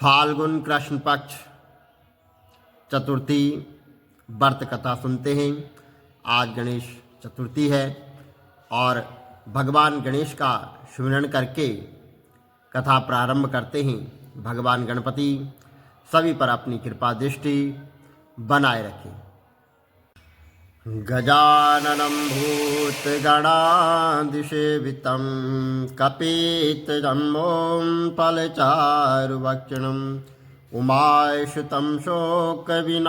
फाल्गुन कृष्ण पक्ष चतुर्थी व्रत कथा सुनते हैं। आज गणेश चतुर्थी है और भगवान गणेश का स्मरण करके कथा प्रारंभ करते हैं। भगवान गणपति सभी पर अपनी कृपा दृष्टि बनाए रखें। गजाननं भूतगणाधिसेवितं कपितजम्बों फलचारुभक्षणं उमाश्रितं शोकविनाशकारकं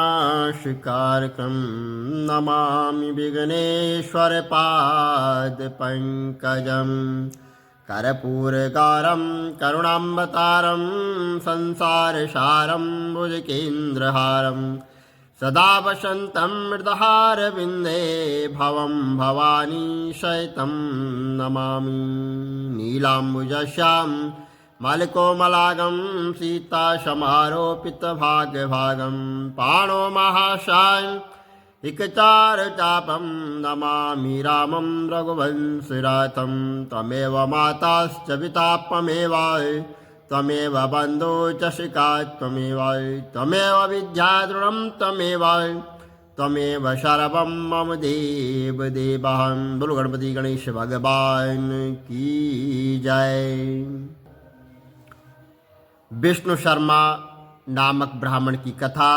नमामि विघ्नेश्वरपादपङ्कजं कर्पूरकारं करुणावतारं संसारसारं भुजगेन्द्रहारं सदा वसन्तं मृदहारविन्दे भवं भवानी शयितं नमामि। नीलाम्बुजश्यां मलकोमलागं सीतासमारोपितभागभागं पाणो महाशायिकचारुचापं नमामि रामं रघुवंशरथं त्वमेव माताश्च पिता त्वमेव त्वमेव बन्धो च शिखा त्वमेव विद्या दृढं त्वमेव सर्वं मम देवदेवं। बोलो गणपति गणेश भगवान की जय। विष्णु शर्मा नामक ब्राह्मण की कथा।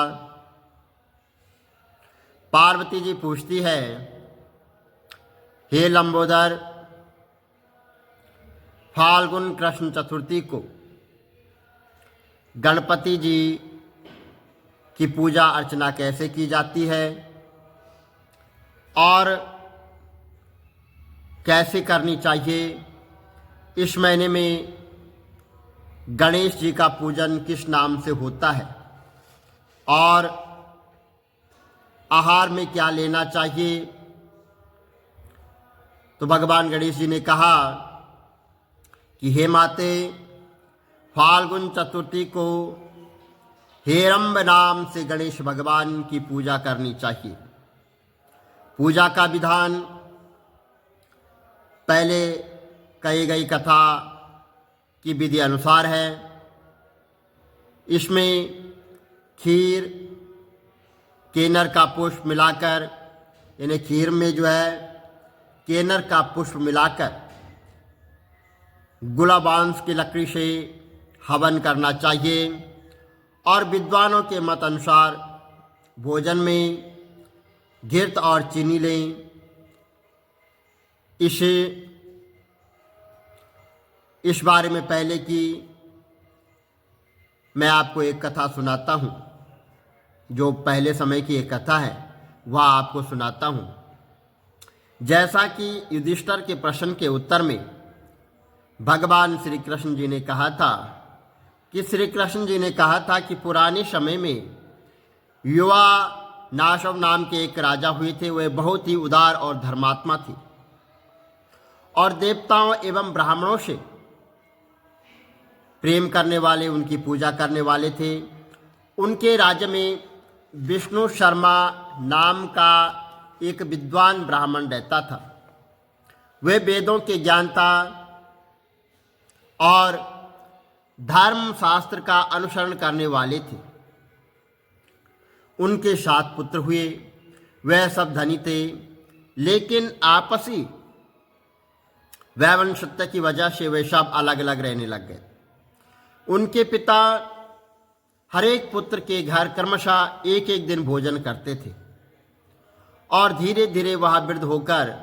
पार्वती जी पूछती है, हे लंबोदर, फाल्गुन कृष्ण चतुर्थी को गणपति जी की पूजा अर्चना कैसे की जाती है और कैसे करनी चाहिए। इस महीने में गणेश जी का पूजन किस नाम से होता है और आहार में क्या लेना चाहिए। तो भगवान गणेश जी ने कहा कि हे माते, फाल्गुन चतुर्थी को हेरंब नाम से गणेश भगवान की पूजा करनी चाहिए। पूजा का विधान पहले कही गई कथा की विधि अनुसार है। इसमें खीर, केनर का पुष्प मिलाकर, यानी खीर में जो है केनर का पुष्प मिलाकर गुलाबांस की लकड़ी से हवन करना चाहिए और विद्वानों के मत अनुसार भोजन में घृत और चीनी लें। इस बारे में पहले की मैं आपको एक कथा सुनाता हूँ, जो पहले समय की एक कथा है, वह आपको सुनाता हूँ। जैसा कि युधिष्ठिर के प्रश्न के उत्तर में भगवान श्री कृष्ण जी ने कहा था कि पुराने समय में युवा नाशव नाम के एक राजा हुए थे। वे बहुत ही उदार और धर्मात्मा थे और देवताओं एवं ब्राह्मणों से प्रेम करने वाले, उनकी पूजा करने वाले थे। उनके राज्य में विष्णु शर्मा नाम का एक विद्वान ब्राह्मण रहता था। वे वेदों के ज्ञाता और धर्म शास्त्र का अनुसरण करने वाले थे। उनके 7 पुत्र हुए। वह सब धनी थे, लेकिन आपसी वैवंशत्य की वजह से वे सब अलग अलग रहने लग गए। उनके पिता हर एक पुत्र के घर क्रमशः एक एक दिन भोजन करते थे और धीरे धीरे वह वृद्ध होकर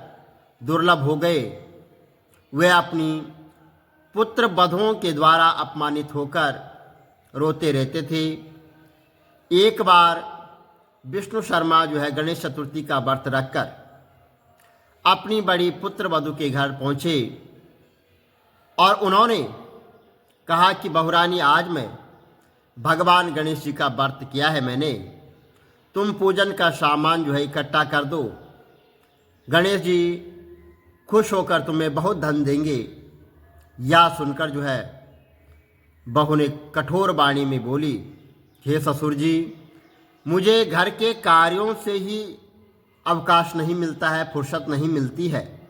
दुर्लभ हो गए। वे अपनी पुत्र वधुओं के द्वारा अपमानित होकर रोते रहते थे। एक बार विष्णु शर्मा जो है गणेश चतुर्थी का व्रत रखकर अपनी बड़ी पुत्र वधु के घर पहुँचे और उन्होंने कहा कि बहुरानी, आज मैं भगवान गणेश जी का व्रत किया है मैंने, तुम पूजन का सामान जो है इकट्ठा कर दो। गणेश जी खुश होकर तुम्हें बहुत धन देंगे। यह सुनकर जो है बहू ने कठोर वाणी में बोली, हे ससुर जी, मुझे घर के कार्यों से ही अवकाश नहीं मिलता है, फुर्सत नहीं मिलती है।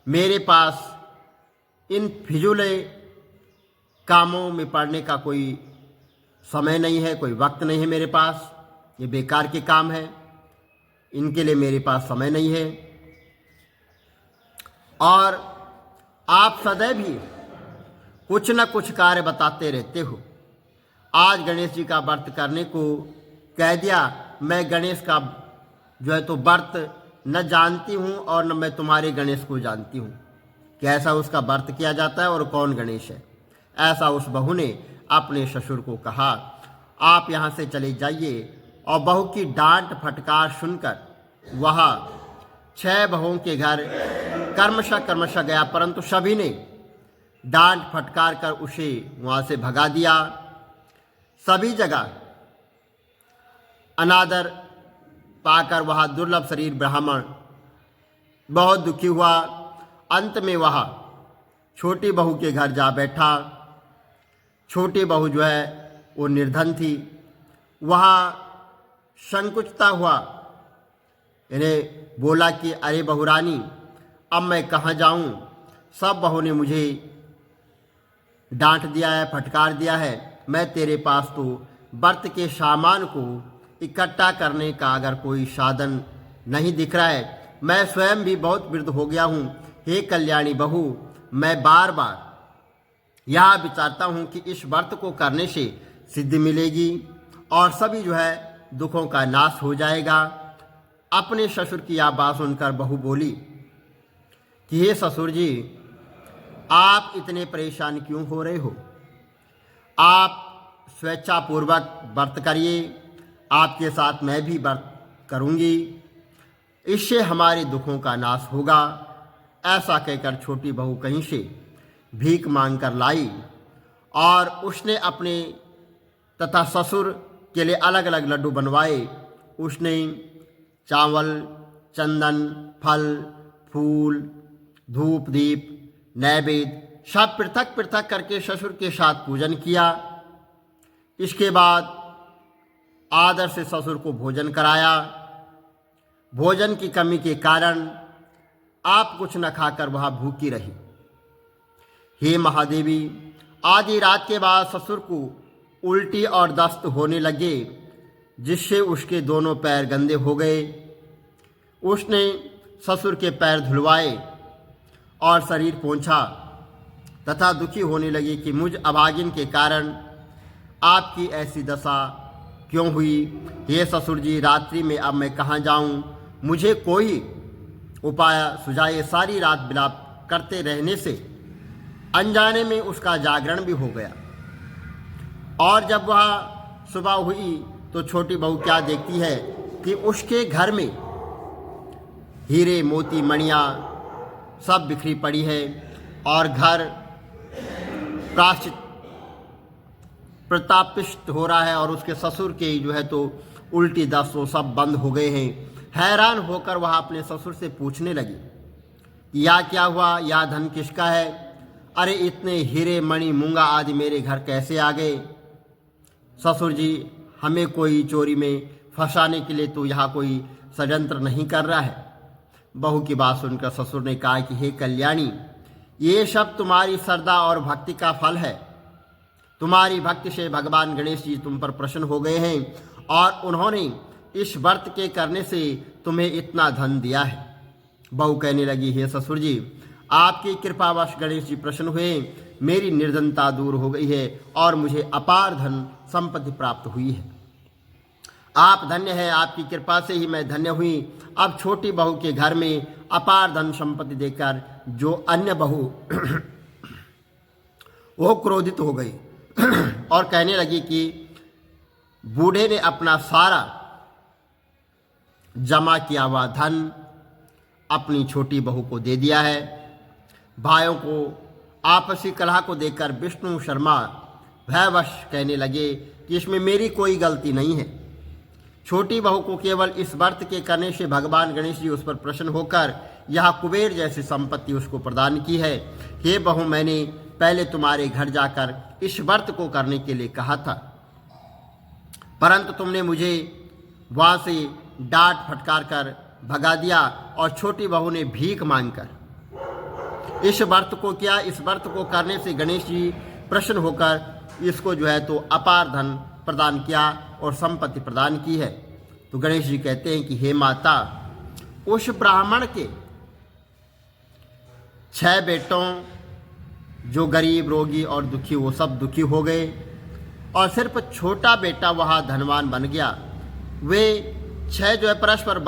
मेरे पास इन फिजूल कामों में पड़ने का कोई समय नहीं है, कोई वक्त नहीं है मेरे पास, ये बेकार के काम है, इनके लिए मेरे पास समय नहीं है। और आप सदैव ही कुछ न कुछ कार्य बताते रहते हो। आज गणेश जी का व्रत करने को कह दिया, मैं गणेश का जो है तो व्रत न जानती हूँ और न मैं तुम्हारे गणेश को जानती हूँ, कैसा उसका व्रत किया जाता है और कौन गणेश है। ऐसा उस बहू ने अपने ससुर को कहा। आप यहाँ से चले जाइए। और बहू की डांट फटकार सुनकर वह 6 बहुओं के घर कर्मशः गया, परंतु सभी ने डांट फटकार कर उसे वहाँ से भगा दिया। सभी जगह अनादर पाकर वह दुर्लभ शरीर ब्राह्मण बहुत दुखी हुआ। अंत में वह छोटी बहू के घर जा बैठा। छोटी बहू जो है वो निर्धन थी। वह संकुचिता हुआ, इन्हें बोला कि अरे बहुरानी, अब मैं कहाँ जाऊँ, सब बहू ने मुझे डांट दिया है, फटकार दिया है। मैं तेरे पास तो व्रत के सामान को इकट्ठा करने का अगर कोई साधन नहीं दिख रहा है। मैं स्वयं भी बहुत वृद्ध हो गया हूँ। हे कल्याणी बहू, मैं बार बार यह विचारता हूँ कि इस व्रत को करने से सिद्धि मिलेगी और सभी जो है दुखों का नाश हो जाएगा। अपने ससुर की यह बात सुनकर बहू बोली कि हे ससुर जी, आप इतने परेशान क्यों हो रहे हो? आप स्वेच्छापूर्वक व्रत करिए, आपके साथ मैं भी व्रत करूंगी, इससे हमारे दुखों का नाश होगा। ऐसा कहकर छोटी बहू कहीं से भीख मांग कर लाई और उसने अपने तथा ससुर के लिए अलग अलग लड्डू बनवाए। उसने चावल, चंदन, फल, फूल, धूप, दीप, नैवेद्य सब पृथक पृथक करके ससुर के साथ पूजन किया। इसके बाद आदर से ससुर को भोजन कराया। भोजन की कमी के कारण आप कुछ न खाकर वह भूखी रही। हे महादेवी, आधी रात के बाद ससुर को उल्टी और दस्त होने लगे, जिससे उसके दोनों पैर गंदे हो गए। उसने ससुर के पैर धुलवाए और शरीर पोंछा तथा दुखी होने लगी कि मुझ अभागिन के कारण आपकी ऐसी दशा क्यों हुई। हे ससुर जी, रात्रि में अब मैं कहाँ जाऊँ, मुझे कोई उपाय सुझाइए। सारी रात विलाप करते रहने से अनजाने में उसका जागरण भी हो गया। और जब वह सुबह हुई तो छोटी बहू क्या देखती है कि उसके घर में हीरे, मोती, मणियाँ सब बिखरी पड़ी है और घर प्रतापिष्ट हो रहा है और उसके ससुर के जो है तो उल्टी दस्त वो सब बंद हो गए हैं। हैरान होकर वह अपने ससुर से पूछने लगी, या क्या हुआ, या धन किसका है? अरे इतने हीरे, मणि, मूंगा आदि मेरे घर कैसे आ गए? ससुर जी, हमें कोई चोरी में फंसाने के लिए तो यहाँ कोई षड्यंत्र नहीं कर रहा है। बहू की बात सुनकर ससुर ने कहा कि हे कल्याणी, ये सब तुम्हारी श्रद्धा और भक्ति का फल है। तुम्हारी भक्ति से भगवान गणेश जी तुम पर प्रसन्न हो गए हैं और उन्होंने इस व्रत के करने से तुम्हें इतना धन दिया है। बहू कहने लगी, हे ससुर जी, आपकी कृपावश गणेश जी प्रसन्न हुए, मेरी निर्धनता दूर हो गई है और मुझे अपार धन संपत्ति प्राप्त हुई है। आप धन्य हैं, आपकी कृपा से ही मैं धन्य हुई। अब छोटी बहू के घर में अपार धन संपत्ति देकर जो अन्य बहू वो क्रोधित हो गई और कहने लगी कि बूढ़े ने अपना सारा जमा किया हुआ धन अपनी छोटी बहू को दे दिया है। भाइयों को आपसी कलह को देखकर विष्णु शर्मा भयवश कहने लगे कि इसमें मेरी कोई गलती नहीं है। छोटी बहू को केवल इस व्रत के करने से भगवान गणेश जी उस पर प्रसन्न होकर यह कुबेर जैसी संपत्ति उसको प्रदान की है। हे बहू, मैंने पहले तुम्हारे घर जाकर इस व्रत को करने के लिए कहा था, परंतु तुमने मुझे वहाँ से डांट फटकार कर भगा दिया और छोटी बहू ने भीख मांगकर इस व्रत को किया। इस व्रत को करने से गणेश जी प्रसन्न होकर इसको जो है तो अपार धन प्रदान किया और संपत्ति प्रदान की है। तो गणेश जी कहते हैं कि हे माता, उस ब्राह्मण के 6 बेटों, जो गरीब, रोगी और दुखी, वो सब दुखी हो गए और सिर्फ छोटा बेटा वहाँ धनवान बन गया। वे 6 जो है परस्पर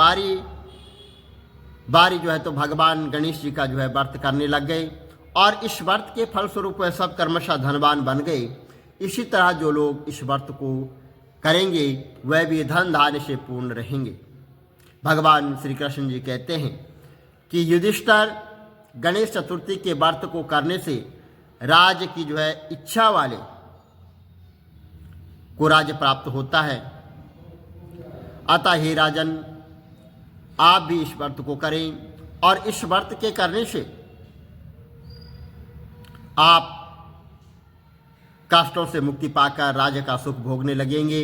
बारी जो है तो भगवान गणेश जी का जो है व्रत करने लग गए और इस व्रत के फलस्वरूप वह सब क्रमशः धनवान बन गए। इसी तरह जो लोग इस व्रत को करेंगे वह भी धन धान्य से पूर्ण रहेंगे। भगवान श्री कृष्ण जी कहते हैं कि युधिष्ठिर, गणेश चतुर्थी के व्रत को करने से राज्य की जो है इच्छा वाले को राज्य प्राप्त होता है। अतः हे राजन, आप भी इस व्रत को करें और इस व्रत के करने से आप कष्टों से मुक्ति पाकर राज्य का सुख भोगने लगेंगे।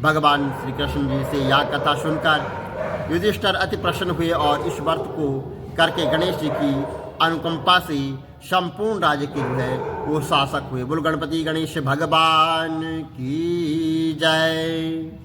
भगवान श्री कृष्ण जी से यह कथा सुनकर युधिष्ठिर अति प्रसन्न हुए और इस व्रत को करके गणेश जी की अनुकंपा से संपूर्ण राज्य के जो है वो शासक हुए। बोल गणपति गणेश भगवान की जय।